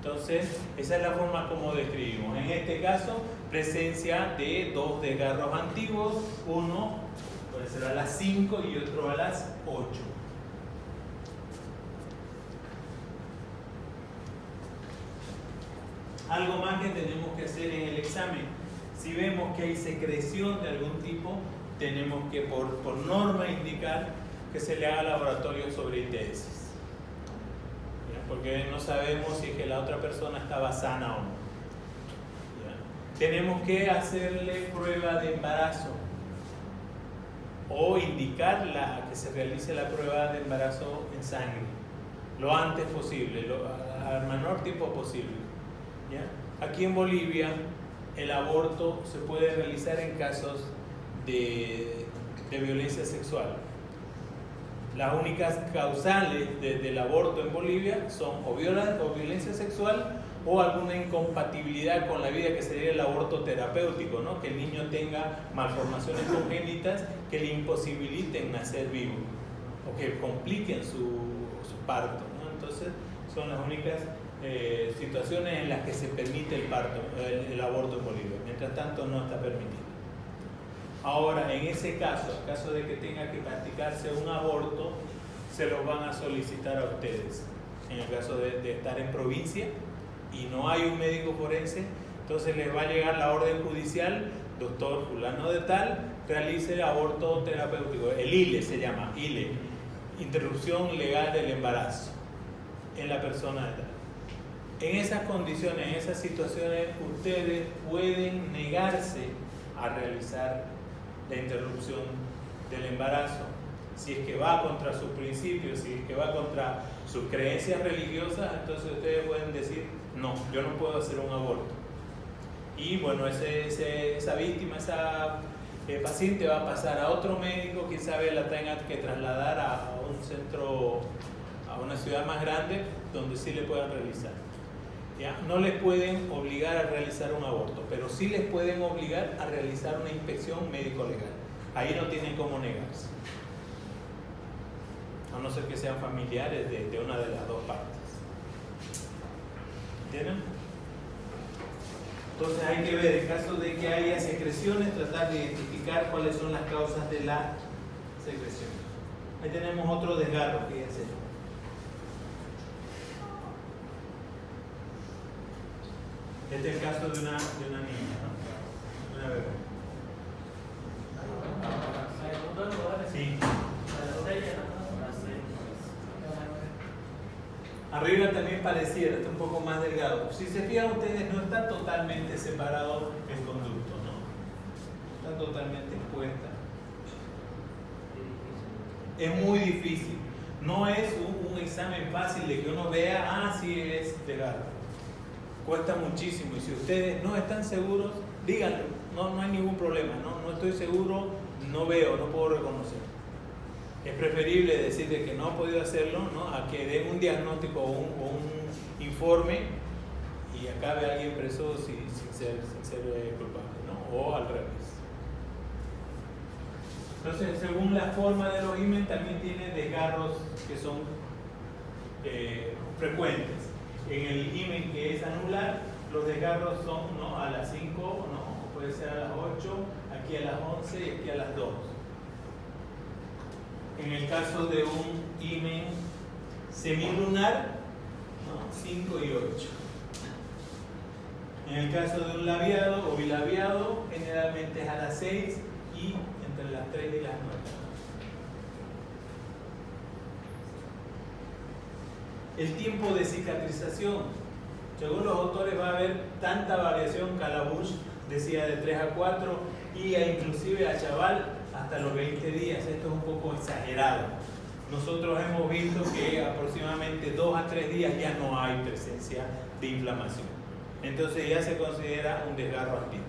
Entonces, esa es la forma como describimos. En este caso, presencia de 2 desgarros antiguos, uno puede ser a las 5 y otro a las 8. Algo más que tenemos que hacer en el examen. Si vemos que hay secreción de algún tipo, tenemos que por norma indicar que se le haga laboratorio sobre ITS. porque no sabemos si es que la otra persona estaba sana o no. ¿Ya? Tenemos que hacerle prueba de embarazo o indicarla a que se realice la prueba de embarazo en sangre lo antes posible, al menor tiempo posible. ¿Ya? Aquí en Bolivia el aborto se puede realizar en casos de violencia sexual. Las únicas causales del aborto en Bolivia son o violencia sexual o alguna incompatibilidad con la vida, que sería el aborto terapéutico, ¿no? Que el niño tenga malformaciones congénitas que le imposibiliten nacer vivo o que compliquen su parto, ¿no? Entonces son las únicas situaciones en las que se permite el aborto en Bolivia. Mientras tanto no está permitido. Ahora, en ese caso, en caso de que tenga que practicarse un aborto, se los van a solicitar a ustedes. En el caso de estar en provincia y no hay un médico forense, entonces les va a llegar la orden judicial: doctor fulano de tal, realice el aborto terapéutico. El ILE se llama, ILE, interrupción legal del embarazo, en la persona de tal. En esas condiciones, en esas situaciones, ustedes pueden negarse a realizar la interrupción del embarazo. Si es que va contra sus principios, si es que va contra sus creencias religiosas, entonces ustedes pueden decir: no, yo no puedo hacer un aborto. Y bueno, esa víctima, esa paciente va a pasar a otro médico, quien sabe la tenga que trasladar a un centro, a una ciudad más grande, donde sí le puedan realizar. ¿Ya? No les pueden obligar a realizar un aborto, pero sí les pueden obligar a realizar una inspección médico-legal. Ahí no tienen cómo negarse, a no ser que sean familiares de una de las dos partes. ¿Entienden? Entonces hay que ver, en caso de que haya secreciones, tratar de identificar cuáles son las causas de la secreción. Ahí tenemos otro desgarro, fíjense. Este es el caso de una niña, ¿no? Una bebé. Sí. Arriba también pareciera, está un poco más delgado. Si se fijan ustedes, no está totalmente separado el conducto, ¿no? Está totalmente expuesta. Es muy difícil. No es un examen fácil de que uno vea, sí es desgarro. Cuesta muchísimo, y si ustedes no están seguros, díganlo, no hay ningún problema, no estoy seguro, no veo, no puedo reconocer. Es preferible decir de que no ha podido hacerlo, ¿no? A que den un diagnóstico o un informe y acabe alguien preso sin ser culpable, ¿no? O al revés. Entonces, según la forma de los himen, también tiene desgarros que son frecuentes. En el himen que es anular, los desgarros son, ¿no?, a las 5, ¿no?, puede ser a las 8, aquí a las 11 y aquí a las 2. En el caso de un himen semilunar, ¿no?, 5 y 8. En el caso de un labiado o bilabiado, generalmente es a las 6 y entre las 3 y las 9. El tiempo de cicatrización, según los autores va a haber tanta variación. Calabush decía de 3 a 4 y inclusive a Chaval hasta los 20 días. Esto es un poco exagerado. Nosotros hemos visto que aproximadamente 2 a 3 días ya no hay presencia de inflamación. Entonces ya se considera un desgarro activo.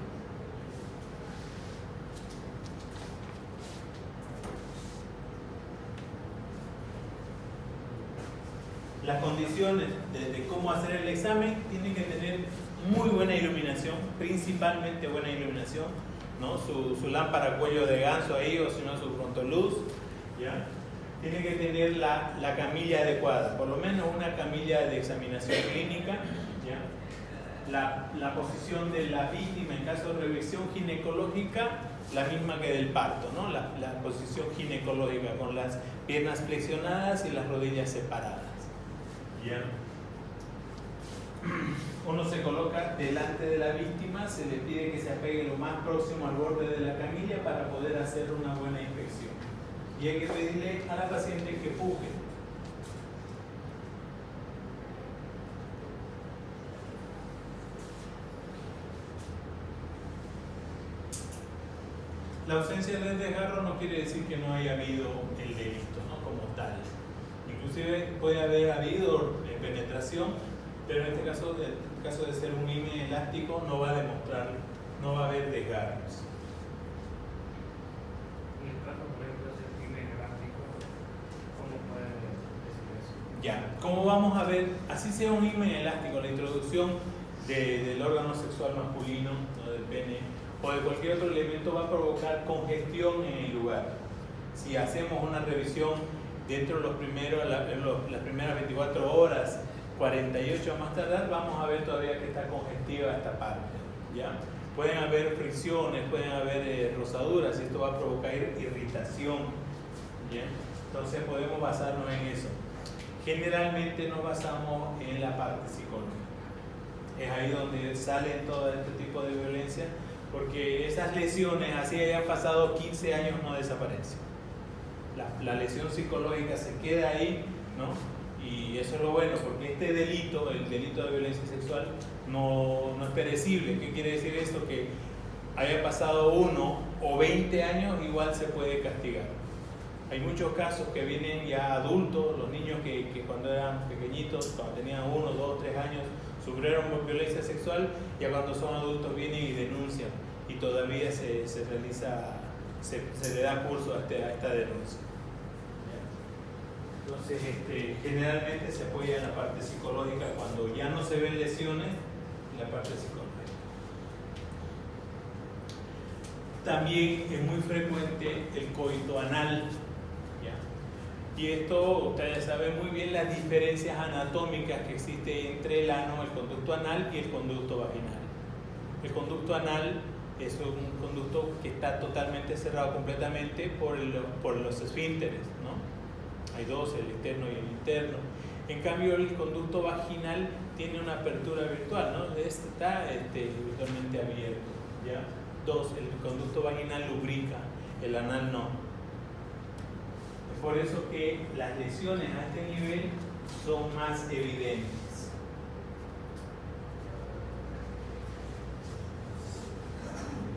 Las condiciones de cómo hacer el examen tienen que tener muy buena iluminación, principalmente buena iluminación, ¿no? Su lámpara cuello de ganso ahí, o si no su frontoluz, ¿ya? Tiene que tener la camilla adecuada, por lo menos una camilla de examinación clínica, ¿ya? La posición de la víctima en caso de revisión ginecológica, la misma que del parto, ¿no? La posición ginecológica con las piernas flexionadas y las rodillas separadas. ¿Ya? Uno se coloca delante de la víctima, se le pide que se apegue lo más próximo al borde de la camilla para poder hacer una buena inspección. Y hay que pedirle a la paciente que puje. La ausencia del desgarro no quiere decir que no haya habido el delito, ¿no? Como tal. Inclusive puede haber habido penetración, pero en este caso, en el caso de ser un himen elástico, no va a demostrar, no va a haber desgarros. En el caso, por ejemplo, de crimen elástico, ¿cómo puede decir eso? Ya, como vamos a ver, así sea un himen elástico, la introducción del órgano sexual masculino, ¿no? Del pene, o de cualquier otro elemento, va a provocar congestión en el lugar. Si hacemos una revisión dentro de las primeras 24 horas, 48 a más tardar, vamos a ver todavía que está congestiva esta parte, ¿ya? Pueden haber fricciones, pueden haber rozaduras, y esto va a provocar irritación, ¿ya? Entonces podemos basarnos en eso. Generalmente nos basamos en la parte psicológica. Es ahí donde sale todo este tipo de violencia, porque esas lesiones, así hayan pasado 15 años, no desaparecen. La lesión psicológica se queda ahí, ¿no? Y eso es lo bueno, porque este delito, el delito de violencia sexual, no es perecible. ¿Qué quiere decir esto? Que haya pasado 1 o 20 años, igual se puede castigar. Hay muchos casos que vienen ya adultos, los niños que cuando eran pequeñitos, cuando tenían 1, 2, 3 años, sufrieron violencia sexual, ya cuando son adultos vienen y denuncian, y todavía se le da curso a esta denuncia. Entonces, generalmente se apoya en la parte psicológica cuando ya no se ven lesiones, en la parte psicológica. También es muy frecuente el coito anal, ¿ya? Y esto, ustedes saben muy bien las diferencias anatómicas que existen entre el ano, el conducto anal y el conducto vaginal. El conducto anal es un conducto que está totalmente cerrado completamente por los esfínteres, ¿no? Hay dos, el externo y el interno. En cambio, el conducto vaginal tiene una apertura virtual, ¿no? Está virtualmente abierto, ¿ya? 2, el conducto vaginal lubrica, el anal no. Es por eso que las lesiones a este nivel son más evidentes.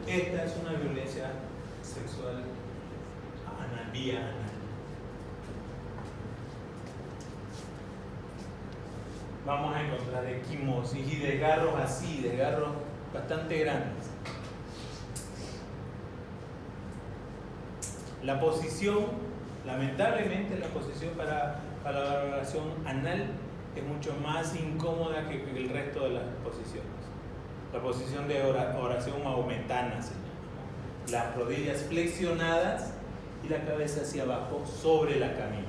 Esta es una violencia sexual vía anal. Vamos a encontrar equimosis y desgarros así, desgarros bastante grandes. La posición, lamentablemente la posición para la valoración anal es mucho más incómoda que el resto de las posiciones. La posición de oración maometana se llama, ¿no? Las rodillas flexionadas y la cabeza hacia abajo sobre la camilla,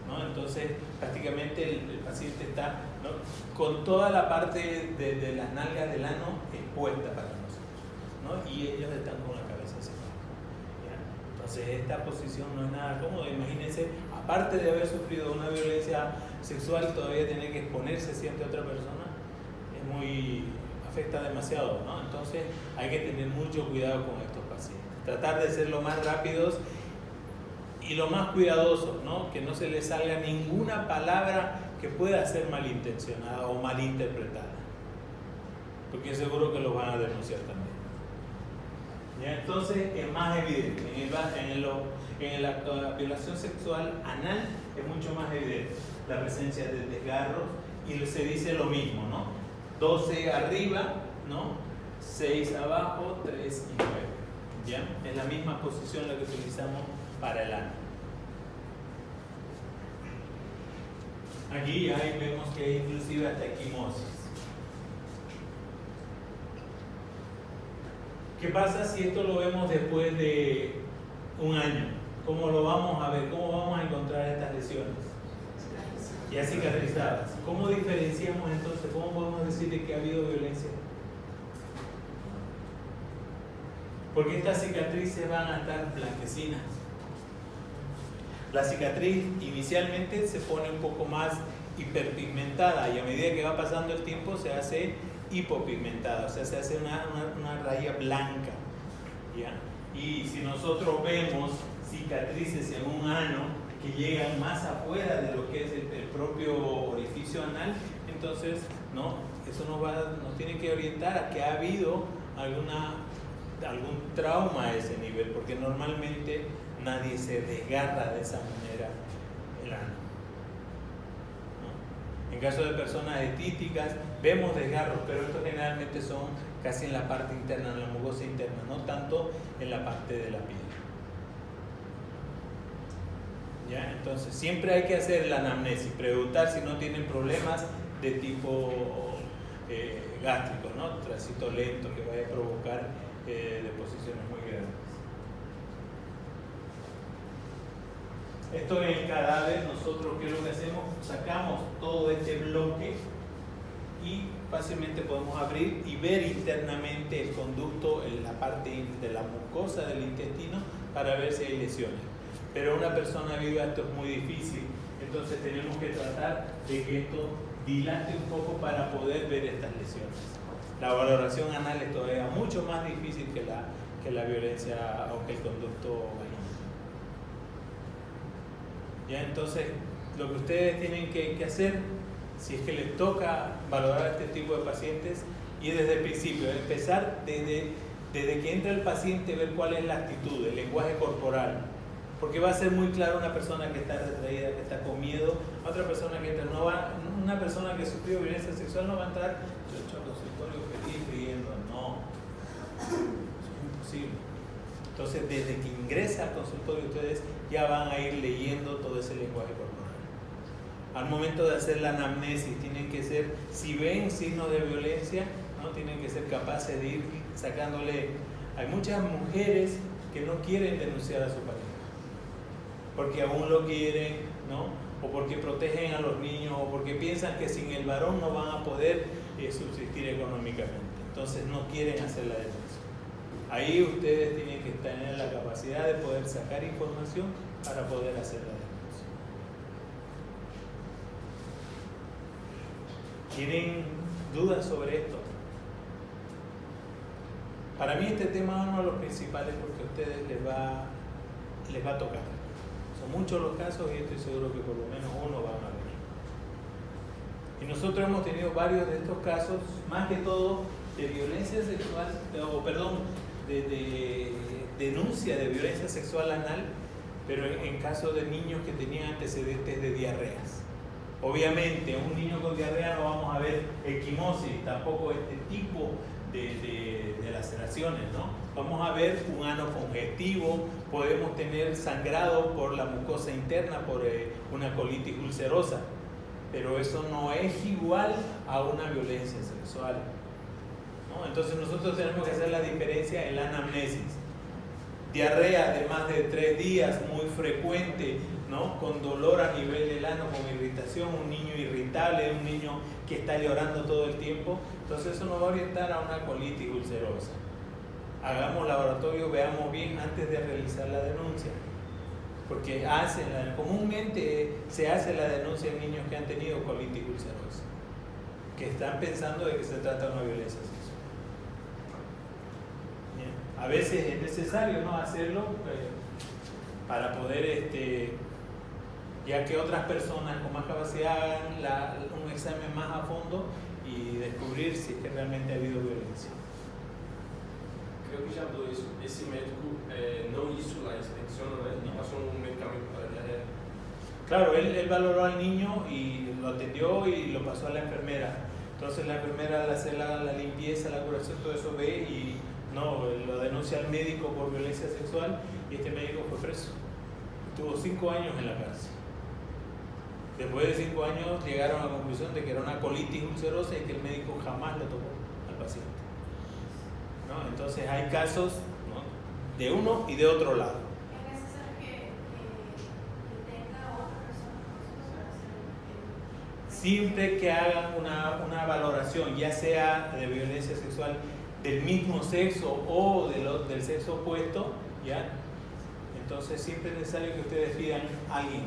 ¿no? Entonces prácticamente el paciente está, ¿no?, con toda la parte de las nalgas del ano expuesta para nosotros, ¿no? Y ellos están con la cabeza hacia abajo, ¿ya? Entonces esta posición no es nada cómoda. Imagínense, aparte de haber sufrido una violencia sexual, todavía tener que exponerse siempre a otra persona, afecta demasiado, ¿no? Entonces hay que tener mucho cuidado con estos pacientes, tratar de ser lo más rápidos y lo más cuidadosos, ¿no? Que no se les salga ninguna palabra que pueda ser malintencionada o malinterpretada, porque seguro que los van a denunciar también, ¿ya? Entonces es más evidente, en la violación sexual anal es mucho más evidente la presencia de desgarros, y se dice lo mismo, ¿no? 12 arriba, ¿no? 6 abajo, 3 y 9, ¿ya? Es la misma posición la que utilizamos para el ano. Aquí ahí vemos que hay inclusive hasta equimosis. ¿Qué pasa si esto lo vemos después de un año? ¿Cómo lo vamos a ver? ¿Cómo vamos a encontrar estas lesiones? Ya cicatrizadas. ¿Cómo diferenciamos entonces? ¿Cómo podemos decir que ha habido violencia? Porque estas cicatrices van a estar blanquecinas. La cicatriz inicialmente se pone un poco más hiperpigmentada y a medida que va pasando el tiempo se hace hipopigmentada, o sea, se hace una raya blanca, ¿ya? Y si nosotros vemos cicatrices en un ano que llegan más afuera de lo que es el propio orificio anal, entonces, ¿no?, eso nos tiene que orientar a que ha habido algún trauma a ese nivel, porque normalmente nadie se desgarra de esa manera el ano, ¿no? En caso de personas etíticas vemos desgarros, pero estos generalmente son casi en la parte interna, en la mucosa interna, no tanto en la parte de la piel. ¿Ya? Entonces siempre hay que hacer la anamnesis, preguntar si no tienen problemas de tipo gástrico, ¿no? Tránsito lento que vaya a provocar deposiciones muy grandes. Esto en el cadáver, nosotros ¿qué es lo que hacemos? Sacamos todo este bloque y fácilmente podemos abrir y ver internamente el conducto en la parte de la mucosa del intestino para ver si hay lesiones. Pero una persona viva esto es muy difícil, entonces tenemos que tratar de que esto dilate un poco para poder ver estas lesiones. La valoración anal es todavía mucho más difícil que la violencia o que el conducto vaginal. Ya, entonces, lo que ustedes tienen que hacer, si es que les toca valorar este tipo de pacientes, y desde el principio, empezar desde que entra el paciente, ver cuál es la actitud, el lenguaje corporal, porque va a ser muy claro una persona que está retraída, que está con miedo, a otra persona que entra, una persona que sufrió violencia sexual no va a entrar, yo he hecho consultorio feliz, riendo, no, eso es imposible. Entonces, desde que ingresa al consultorio, ustedes ya van a ir leyendo todo ese lenguaje corporal. Al momento de hacer la anamnesis, tienen que ser, si ven signos de violencia, ¿no? Tienen que ser capaces de ir sacándole. Hay muchas mujeres que no quieren denunciar a su pareja, porque aún lo quieren, ¿no? O porque protegen a los niños, o porque piensan que sin el varón no van a poder subsistir económicamente. Entonces no quieren hacer la denuncia. Ahí ustedes tienen que tener la capacidad de poder sacar información para poder hacer la denuncia. ¿Tienen dudas sobre esto? Para mí este tema es uno de los principales porque a ustedes les va a tocar. Son muchos los casos y estoy seguro que por lo menos uno van a ver. Y nosotros hemos tenido varios de estos casos, más que todo de violencia sexual, de denuncia de violencia sexual anal, pero en caso de niños que tenían antecedentes de diarreas. Obviamente, un niño con diarrea no vamos a ver equimosis, tampoco este tipo de laceraciones, ¿no? Vamos a ver un ano congestivo, podemos tener sangrado por la mucosa interna, por una colitis ulcerosa, pero eso no es igual a una violencia sexual, ¿no? Entonces nosotros tenemos que hacer la diferencia en la anamnesis. Diarrea de más de 3 días, muy frecuente, ¿no? Con dolor a nivel del ano, con irritación, un niño irritable, un niño que está llorando todo el tiempo, entonces eso nos va a orientar a una colitis ulcerosa. Hagamos laboratorio, veamos bien antes de realizar la denuncia, porque comúnmente se hace la denuncia en niños que han tenido colitis ulcerosa, que están pensando de que se trata de una violencia sexual. A veces es necesario, ¿no?, hacerlo para poder, ya que otras personas con más capacidad hagan un examen más a fondo y descubrir si es que realmente ha habido violencia. Creo que ya habló eso. Ese médico no hizo la inspección, ¿no? Y pasó un medicamento para diarrea. Claro, él valoró al niño y lo atendió y lo pasó a la enfermera. Entonces la enfermera al hacer la limpieza, la curación, todo eso ve y no, lo denuncia al médico por violencia sexual y este médico fue preso. Estuvo 5 años en la cárcel. Después de 5 años llegaron a la conclusión de que era una colitis ulcerosa y que el médico jamás le tocó al paciente, ¿no? Entonces hay casos, ¿no?, de uno y de otro lado. ¿Es necesario que tenga otra persona para hacer Siempre que hagan una valoración, ya sea de violencia sexual del mismo sexo o del sexo opuesto, ¿ya? Entonces siempre es necesario que ustedes pidan a alguien.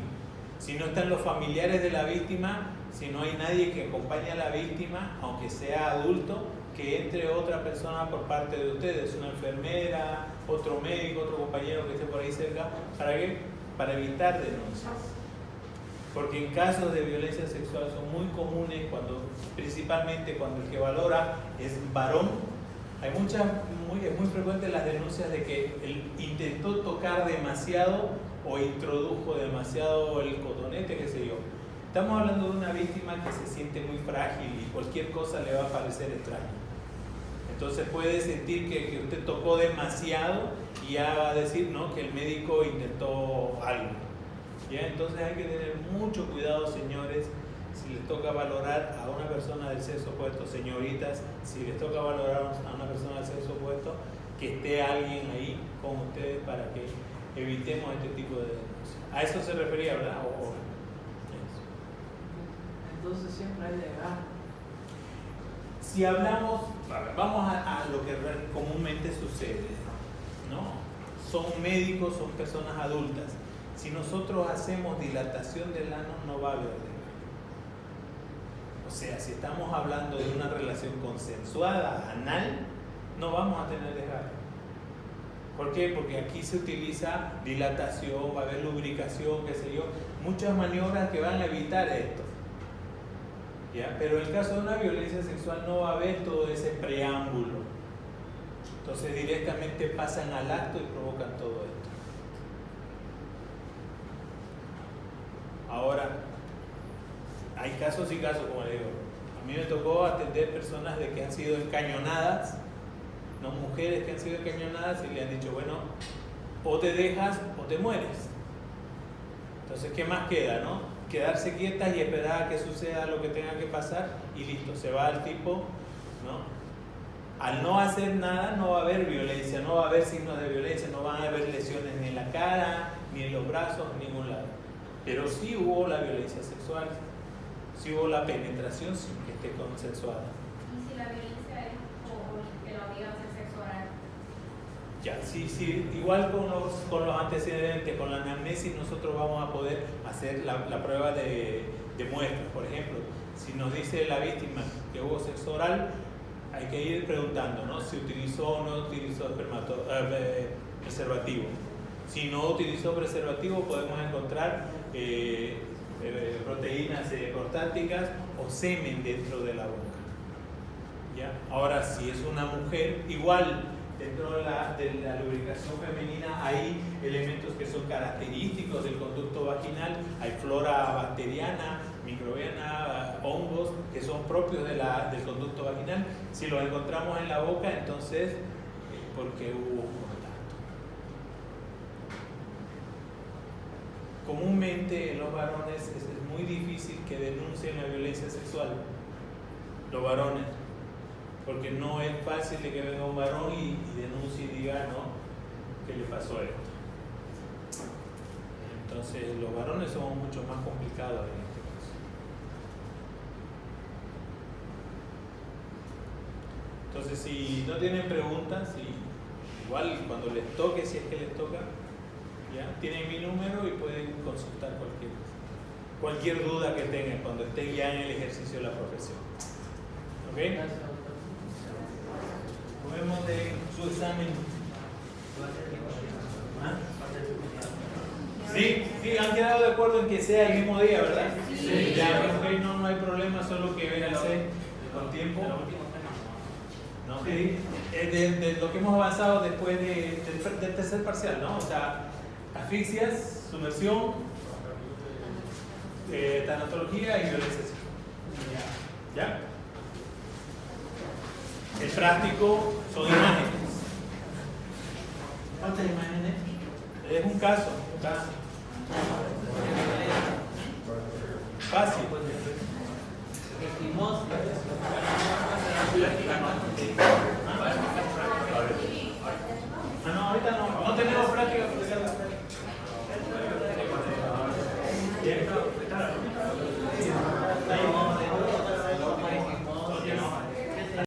Si no están los familiares de la víctima, si no hay nadie que acompañe a la víctima, aunque sea adulto, que entre otra persona por parte de ustedes, una enfermera, otro médico, otro compañero que esté por ahí cerca. ¿Para qué? Para evitar denuncias. Porque en casos de violencia sexual son muy comunes, principalmente cuando el que valora es varón. Hay muchas es muy frecuente las denuncias de que él intentó tocar demasiado o introdujo demasiado el cotonete, qué sé yo. Estamos hablando de una víctima que se siente muy frágil y cualquier cosa le va a parecer extraña. Entonces puede sentir que usted tocó demasiado y ya va a decir, ¿no?, que el médico intentó algo. ¿Ya? Entonces hay que tener mucho cuidado, señores, si les toca valorar a una persona del sexo opuesto, señoritas, si les toca valorar a una persona del sexo opuesto, que esté alguien ahí con ustedes para que evitemos este tipo de denuncias. A eso se refería, ¿verdad? Eso. Entonces siempre hay legal. Si hablamos, vamos a lo que comúnmente sucede, ¿no? Son médicos, son personas adultas. Si nosotros hacemos dilatación del ano, no va a haber desgarro. O sea, si estamos hablando de una relación consensuada, anal, no vamos a tener desgarro. ¿Por qué? Porque aquí se utiliza dilatación, va a haber lubricación, qué sé yo, muchas maniobras que van a evitar esto. ¿Ya? Pero en el caso de una violencia sexual no va a haber todo ese preámbulo. Entonces directamente pasan al acto y provocan todo esto. Ahora, hay casos y casos, como le digo. A mí me tocó atender personas de que han sido encañonadas, no, mujeres que han sido encañonadas y le han dicho, bueno, o te dejas o te mueres. Entonces, ¿qué más queda, no? Quedarse quietas y esperar a que suceda lo que tenga que pasar y listo, se va el tipo, ¿no? Al no hacer nada no va a haber violencia, no va a haber signos de violencia, no van a haber lesiones ni en la cara, ni en los brazos, en ningún lado. Pero sí hubo la violencia sexual, sí hubo la penetración sin que esté consensuada. ¿Y si la violencia es por que lo obligan a hacer sexo oral? Ya, sí, igual con los antecedentes, con la anamnesis, nosotros vamos a poder hacer la prueba de muestras. Por ejemplo, si nos dice la víctima que hubo sexo oral, hay que ir preguntando, ¿no?, si utilizó o no utilizó preservativo. Si no utilizó preservativo, podemos encontrar proteínas prostáticas o semen dentro de la boca. ¿Ya? Ahora, si es una mujer, igual dentro de la lubricación femenina hay elementos que son característicos del conducto vaginal, hay flora bacteriana, microbiana, hongos que son propios del conducto vaginal. Si los encontramos en la boca, entonces porque hubo contacto. Comúnmente en los varones es muy difícil que denuncien la violencia sexual, los varones, porque no es fácil de que venga un varón y denuncie y diga, no, que le pasó esto. Entonces los varones somos mucho más complicados en este caso. Entonces, si no tienen preguntas, igual cuando les toque, si es que les toca, ¿ya? Tienen mi número y pueden consultar cualquier duda que tengan cuando estén ya en el ejercicio de la profesión. ¿Ok? Gracias, doctor. Movemos de su examen. ¿Ah? Sí, han quedado de acuerdo en que sea el mismo día, ¿verdad? Sí. Ya, ok, no hay problema, solo que véanse con tiempo. No, sí, de lo que hemos avanzado después del tercer parcial, ¿no? O sea, asfixias, sumersión, tanatología y violencia sexual. ¿Ya? El práctico son imágenes. ¿Cuántas imágenes? Es un caso. Fácil. No, ahorita no tenemos práctica.